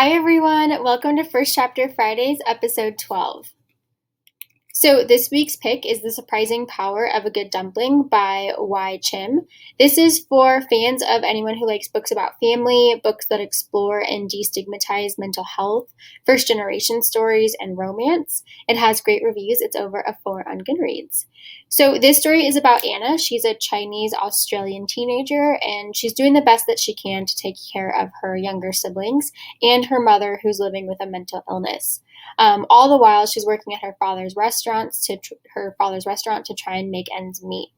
Hi everyone, welcome to First Chapter Fridays, episode 12. So this week's pick is The Surprising Power of a Good Dumpling by Chim. This is for fans of anyone who likes books about family, books that explore and destigmatize mental health, first-generation stories, and romance. It has great reviews. It's over a 4 on Goodreads. So this story is about Anna. She's a Chinese-Australian teenager, and she's doing the best that she can to take care of her younger siblings and her mother, who's living with a mental illness. All the while, she's working at her father's restaurant to try and make ends meet.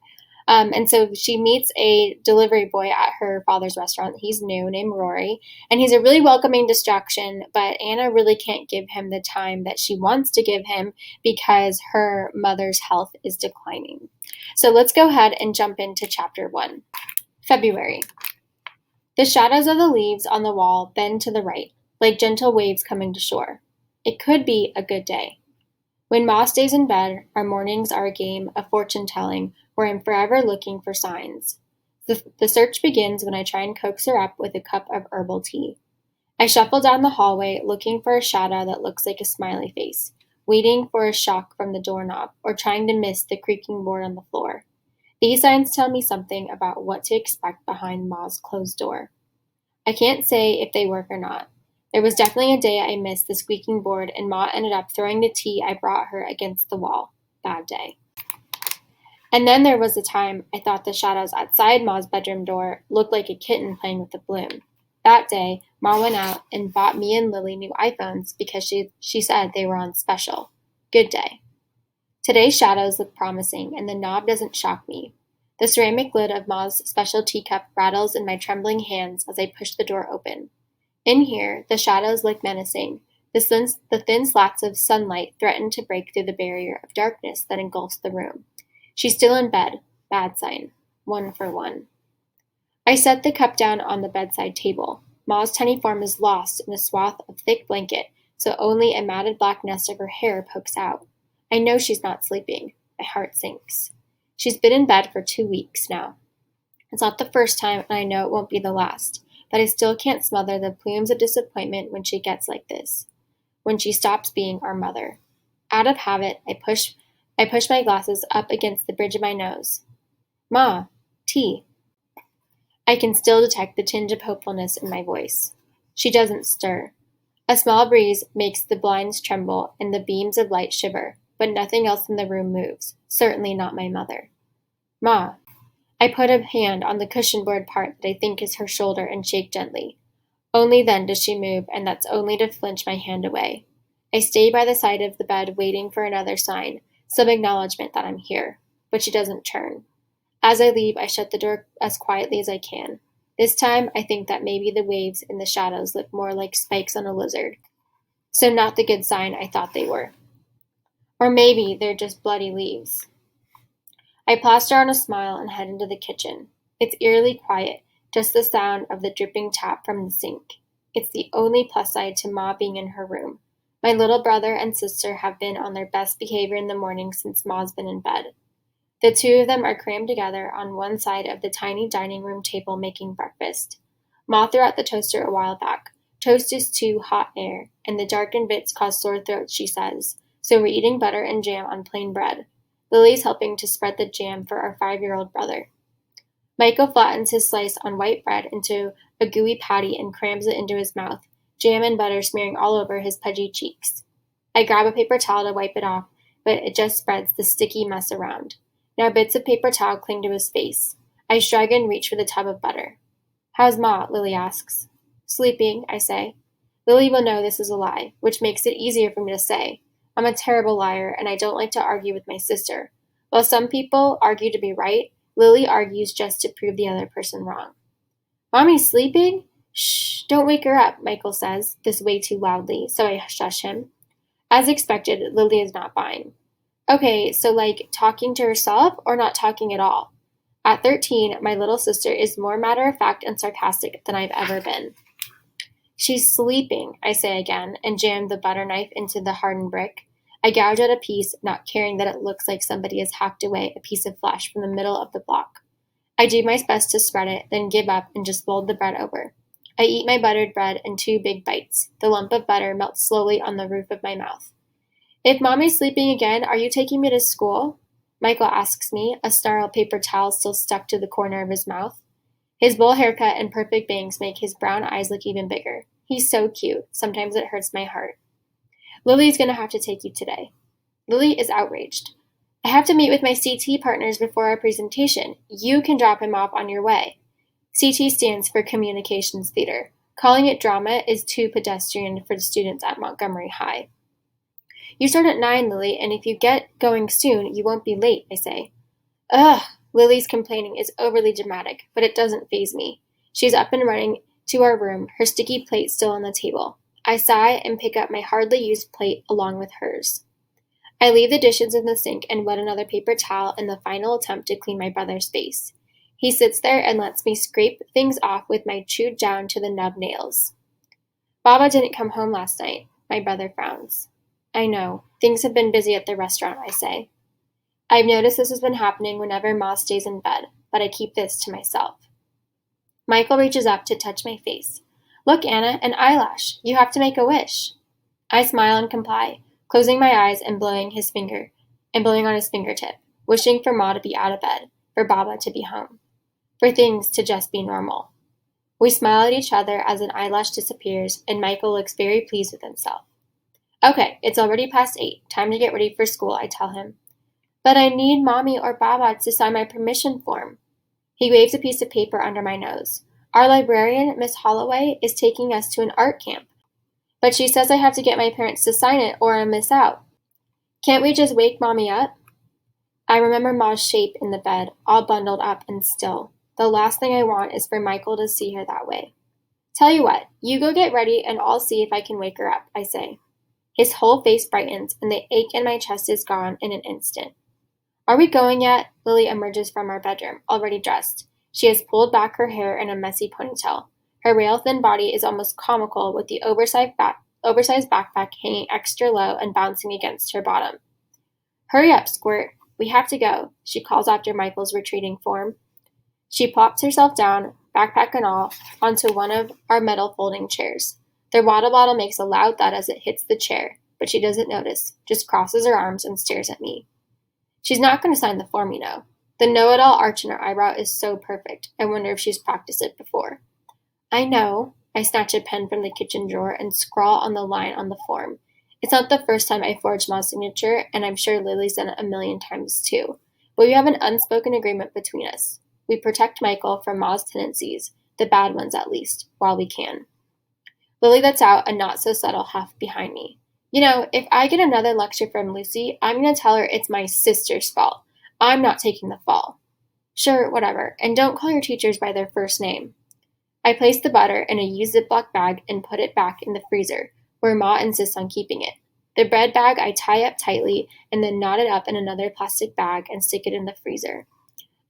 And so she meets a delivery boy at her father's restaurant. He's new, named Rory, and he's a really welcoming distraction, but Anna really can't give him the time that she wants to give him because her mother's health is declining. So let's go ahead and jump into chapter 1. February. The shadows of the leaves on the wall bend to the right, like gentle waves coming to shore. It could be a good day. When Ma stays in bed, our mornings are a game of fortune-telling where I'm forever looking for signs. The search begins when I try and coax her up with a cup of herbal tea. I shuffle down the hallway looking for a shadow that looks like a smiley face, waiting for a shock from the doorknob, or trying to miss the creaking board on the floor. These signs tell me something about what to expect behind Ma's closed door. I can't say if they work or not. There was definitely a day I missed the squeaking board and Ma ended up throwing the tea I brought her against the wall. Bad day. And then there was a time I thought the shadows outside Ma's bedroom door looked like a kitten playing with a balloon. That day, Ma went out and bought me and Lily new iPhones because she said they were on special. Good day. Today's shadows look promising and the knob doesn't shock me. The ceramic lid of Ma's special teacup rattles in my trembling hands as I push the door open. In here, the shadows look menacing. The thin slats of sunlight threaten to break through the barrier of darkness that engulfs the room. She's still in bed. Bad sign. 1 for 1. I set the cup down on the bedside table. Ma's tiny form is lost in a swath of thick blanket, so only a matted black nest of her hair pokes out. I know she's not sleeping. My heart sinks. She's been in bed for 2 weeks now. It's not the first time, and I know it won't be the last. But I still can't smother the plumes of disappointment when she gets like this, when she stops being our mother. Out of habit, I push my glasses up against the bridge of my nose. Ma, tea. I can still detect the tinge of hopefulness in my voice. She doesn't stir. A small breeze makes the blinds tremble and the beams of light shiver, but nothing else in the room moves, certainly not my mother. Ma. I put a hand on the cushion board part that I think is her shoulder and shake gently. Only then does she move, and that's only to flinch my hand away. I stay by the side of the bed waiting for another sign, some acknowledgement that I'm here, but she doesn't turn. As I leave, I shut the door as quietly as I can. This time, I think that maybe the waves in the shadows look more like spikes on a lizard. So not the good sign I thought they were. Or maybe they're just bloody leaves. I plaster on a smile and head into the kitchen. It's eerily quiet, just the sound of the dripping tap from the sink. It's the only plus side to Ma being in her room. My little brother and sister have been on their best behavior in the morning since Ma's been in bed. The two of them are crammed together on one side of the tiny dining room table making breakfast. Ma threw out the toaster a while back. Toast is too hot air, and the darkened bits cause sore throats, she says, so we're eating butter and jam on plain bread. Lily's helping to spread the jam for our 5-year-old brother. Michael flattens his slice on white bread into a gooey patty and crams it into his mouth, jam and butter smearing all over his pudgy cheeks. I grab a paper towel to wipe it off, but it just spreads the sticky mess around. Now bits of paper towel cling to his face. I shrug and reach for the tub of butter. How's Ma? Lily asks. Sleeping, I say. Lily will know this is a lie, which makes it easier for me to say. I'm a terrible liar, and I don't like to argue with my sister. While some people argue to be right, Lily argues just to prove the other person wrong. Mommy's sleeping? Shh, don't wake her up, Michael says, this way too loudly, so I shush him. As expected, Lily is not buying. Okay, so like talking to herself or not talking at all? At 13, my little sister is more matter-of-fact and sarcastic than I've ever been. She's sleeping, I say again, and jam the butter knife into the hardened brick. I gouge out a piece, not caring that it looks like somebody has hacked away a piece of flesh from the middle of the block. I do my best to spread it, then give up and just fold the bread over. I eat my buttered bread in 2 big bites. The lump of butter melts slowly on the roof of my mouth. If Mommy's sleeping again, are you taking me to school? Michael asks me, a snarled paper towel still stuck to the corner of his mouth. His bowl haircut and perfect bangs make his brown eyes look even bigger. He's so cute. Sometimes it hurts my heart. Lily's going to have to take you today. Lily is outraged. I have to meet with my CT partners before our presentation. You can drop him off on your way. CT stands for Communications Theater. Calling it drama is too pedestrian for the students at Montgomery High. You start at 9, Lily, and if you get going soon, you won't be late, I say. Ugh, Lily's complaining is overly dramatic, but it doesn't faze me. She's up and running to our room, her sticky plate still on the table. I sigh and pick up my hardly used plate along with hers. I leave the dishes in the sink and wet another paper towel in the final attempt to clean my brother's face. He sits there and lets me scrape things off with my chewed down to the nub nails. Baba didn't come home last night, my brother frowns. I know. Things have been busy at the restaurant, I say. I've noticed this has been happening whenever Ma stays in bed, but I keep this to myself. Michael reaches up to touch my face. Look, Anna, an eyelash. You have to make a wish. I smile and comply, closing my eyes and blowing on his fingertip, wishing for Ma to be out of bed, for Baba to be home, for things to just be normal. We smile at each other as an eyelash disappears, and Michael looks very pleased with himself. Okay, it's already past 8. Time to get ready for school, I tell him. But I need Mommy or Baba to sign my permission form. He waves a piece of paper under my nose. Our librarian, Miss Holloway, is taking us to an art camp. But she says I have to get my parents to sign it or I miss out. Can't we just wake Mommy up? I remember Ma's shape in the bed, all bundled up and still. The last thing I want is for Michael to see her that way. Tell you what, you go get ready and I'll see if I can wake her up, I say. His whole face brightens, and the ache in my chest is gone in an instant. Are we going yet? Lily emerges from our bedroom, already dressed. She has pulled back her hair in a messy ponytail. Her rail-thin body is almost comical with the oversized backpack hanging extra low and bouncing against her bottom. Hurry up, Squirt. We have to go, she calls after Michael's retreating form. She plops herself down, backpack and all, onto one of our metal folding chairs. Their water bottle makes a loud thud as it hits the chair, but she doesn't notice, just crosses her arms and stares at me. She's not going to sign the form, you know. The know-it-all arch in her eyebrow is so perfect, I wonder if she's practiced it before. I know. I snatch a pen from the kitchen drawer and scrawl on the line on the form. It's not the first time I forged Ma's signature, and I'm sure Lily's done it a million times too. But we have an unspoken agreement between us. We protect Michael from Ma's tendencies, the bad ones at least, while we can. Lily lets out a not-so-subtle huff behind me. You know, if I get another lecture from Lucy, I'm going to tell her it's my sister's fault. I'm not taking the fall. Sure, whatever, and don't call your teachers by their first name. I place the butter in a used Ziploc bag and put it back in the freezer, where Ma insists on keeping it. The bread bag I tie up tightly and then knot it up in another plastic bag and stick it in the freezer.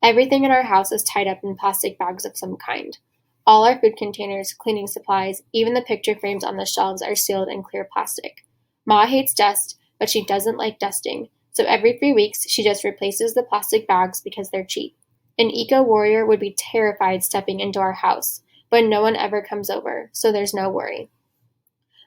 Everything in our house is tied up in plastic bags of some kind. All our food containers, cleaning supplies, even the picture frames on the shelves are sealed in clear plastic. Ma hates dust, but she doesn't like dusting, so every 3 weeks she just replaces the plastic bags because they're cheap. An eco-warrior would be terrified stepping into our house, but no one ever comes over, so there's no worry.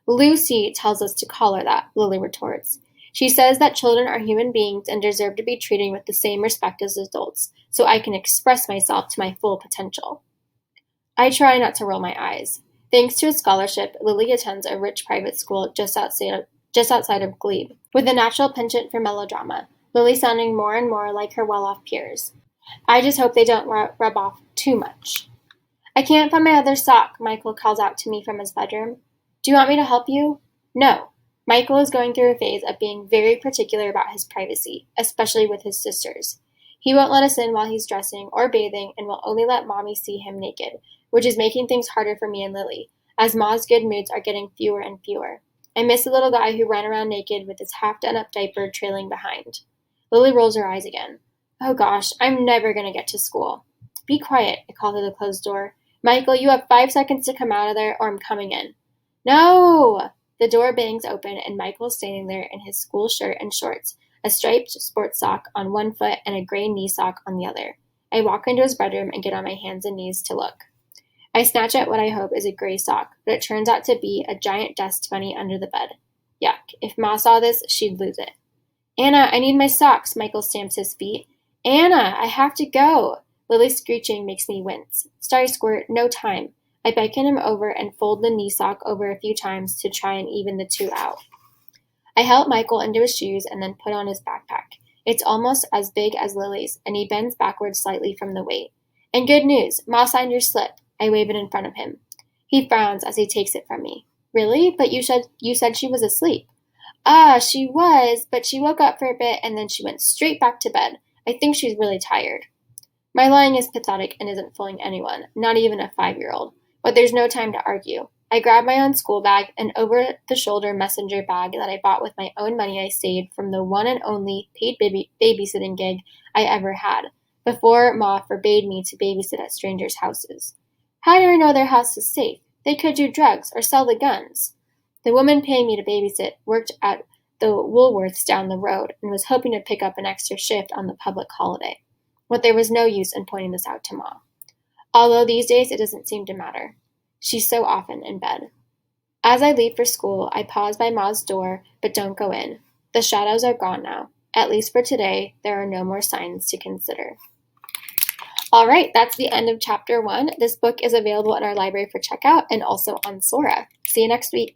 Lucy tells us to call her that, Lily retorts. She says that children are human beings and deserve to be treated with the same respect as adults, so I can express myself to my full potential. I try not to roll my eyes. Thanks to a scholarship, Lily attends a rich private school just outside of Glebe, with a natural penchant for melodrama, Lily sounding more and more like her well-off peers. I just hope they don't rub off too much. I can't find my other sock, Michael calls out to me from his bedroom. Do you want me to help you? No. Michael is going through a phase of being very particular about his privacy, especially with his sisters. He won't let us in while he's dressing or bathing and will only let Mommy see him naked, which is making things harder for me and Lily, as Ma's good moods are getting fewer and fewer. I miss the little guy who ran around naked with his half-done-up diaper trailing behind. Lily rolls her eyes again. Oh gosh, I'm never going to get to school. Be quiet, I call through the closed door. Michael, you have 5 seconds to come out of there or I'm coming in. No! The door bangs open and Michael's standing there in his school shirt and shorts, a striped sports sock on one foot and a gray knee sock on the other. I walk into his bedroom and get on my hands and knees to look. I snatch at what I hope is a gray sock, but it turns out to be a giant dust bunny under the bed. Yuck. If Ma saw this, she'd lose it. Anna, I need my socks. Michael stamps his feet. Anna, I have to go. Lily's screeching makes me wince. Sorry, Squirt, no time. I beckon him over and fold the knee sock over a few times to try and even the two out. I help Michael into his shoes and then put on his backpack. It's almost as big as Lily's, and he bends backward slightly from the weight. And good news, Ma signed your slip. I wave it in front of him. He frowns as he takes it from me. Really? But you said she was asleep. Ah, she was, but she woke up for a bit and then she went straight back to bed. I think she's really tired. My lying is pathetic and isn't fooling anyone, not even a 5-year-old. But there's no time to argue. I grab my own school bag, an over-the-shoulder messenger bag that I bought with my own money I saved from the one and only paid babysitting gig I ever had, before Ma forbade me to babysit at strangers' houses. How do I know their house is safe? They could do drugs or sell the guns. The woman paying me to babysit worked at the Woolworths down the road and was hoping to pick up an extra shift on the public holiday. But there was no use in pointing this out to Ma. Although these days it doesn't seem to matter. She's so often in bed. As I leave for school, I pause by Ma's door, but don't go in. The shadows are gone now. At least for today, there are no more signs to consider. All right, that's the end of chapter 1. This book is available in our library for checkout and also on Sora. See you next week.